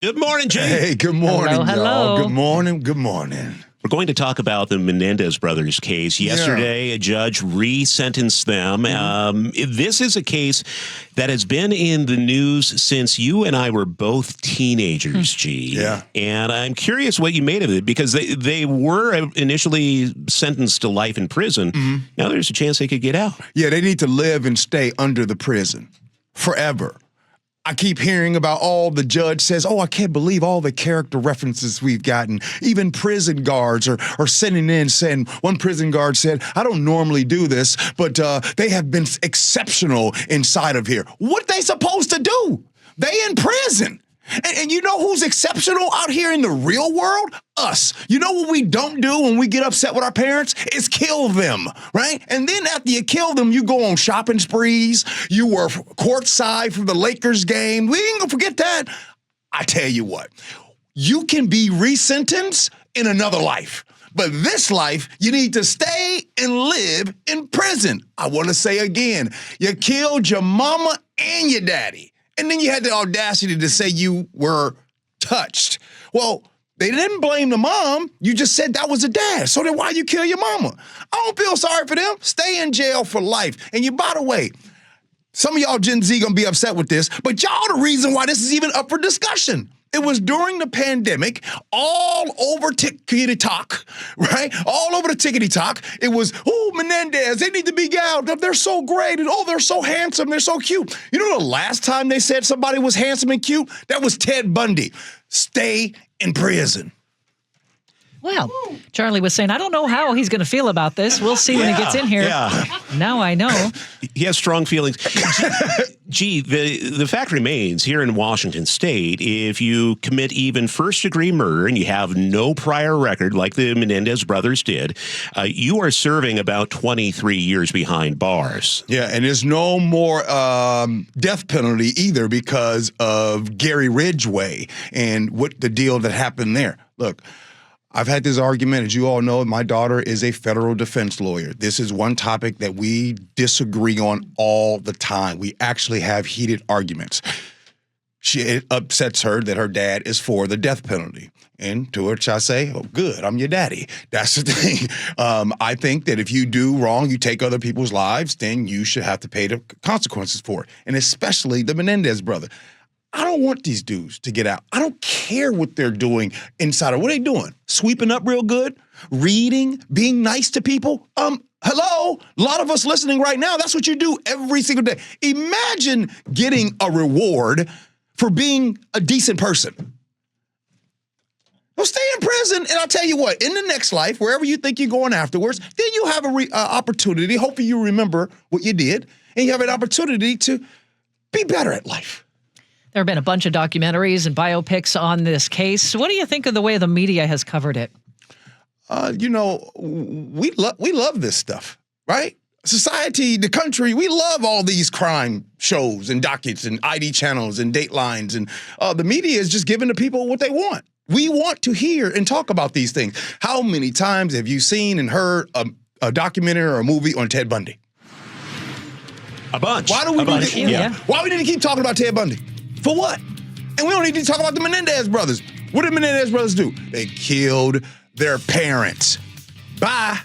Good morning, Gee. Hey, good morning, Hello. y'all. Good morning. Good morning. We're going to talk about the Menendez brothers case. Yesterday, a judge resentenced them. This is a case that has been in the news since you and I were both teenagers, Gee. Yeah. And I'm curious what you made of it, because they were initially sentenced to life in prison. Now there's a chance they could get out. Yeah, they need to live and stay under the prison forever. I keep hearing about all the judge says, I can't believe all the character references we've gotten. Even prison guards are sending in saying, one prison guard said, I don't normally do this, but they have been exceptional inside of here. What they supposed to do? They in prison. And you know who's exceptional out here in the real world? Us. You know what we don't do when we get upset with our parents? Is kill them, right? And then after you kill them, you go on shopping sprees. You were courtside for the Lakers game. We ain't gonna forget that. I tell you what, you can be resentenced in another life. But this life, you need to stay and live in prison. I want to say again, you killed your mama and your daddy. And then you had the audacity to say you were touched. Well, they didn't blame the mom. You just said that was the dad. So then why you kill your mama? I don't feel sorry for them. Stay in jail for life. And by the way, some of y'all Gen Z gonna be upset with this, but y'all the reason why this is even up for discussion. It was during the pandemic, all over TikTok, right? All over the TikTok. It was, Menendez, they need to be gouged. They're so great. And they're so handsome. They're so cute. You know the last time they said somebody was handsome and cute? That was Ted Bundy. Stay in prison. Well, Charlie was saying, I don't know how he's going to feel about this. We'll see when he gets in here. Yeah. Now I know. He has strong feelings. Gee, the fact remains here in Washington State, if you commit even first-degree murder and you have no prior record like the Menendez brothers did, you are serving about 23 years behind bars. Yeah, and there's no more death penalty either because of Gary Ridgway and what the deal that happened there. Look, I've had this argument, as you all know, my daughter is a federal defense lawyer. This is one topic that we disagree on all the time. We actually have heated arguments. It upsets her that her dad is for the death penalty. And to which I say, good, I'm your daddy. That's the thing. I think that if you do wrong, you take other people's lives, then you should have to pay the consequences for it. And especially the Menendez brother. I don't want these dudes to get out. I don't care what they're doing inside of what are they doing? Sweeping up real good, reading, being nice to people. Hello, a lot of us listening right now, that's what you do every single day. Imagine getting a reward for being a decent person. Well, stay in prison, and I'll tell you what, in the next life, wherever you think you're going afterwards, then you have an opportunity, hopefully you remember what you did, and you have an opportunity to be better at life. There have been a bunch of documentaries and biopics on this case. What do you think of the way the media has covered it? We love this stuff, right? Society, the country, we love all these crime shows and dockets and ID channels and datelines. And the media is just giving the people what they want. We want to hear and talk about these things. How many times have you seen and heard a documentary or a movie on Ted Bundy? A bunch. Why do we need to, yeah. Why we need to keep talking about Ted Bundy? For what? And we don't need to talk about the Menendez brothers. What did Menendez brothers do? They killed their parents. Bye.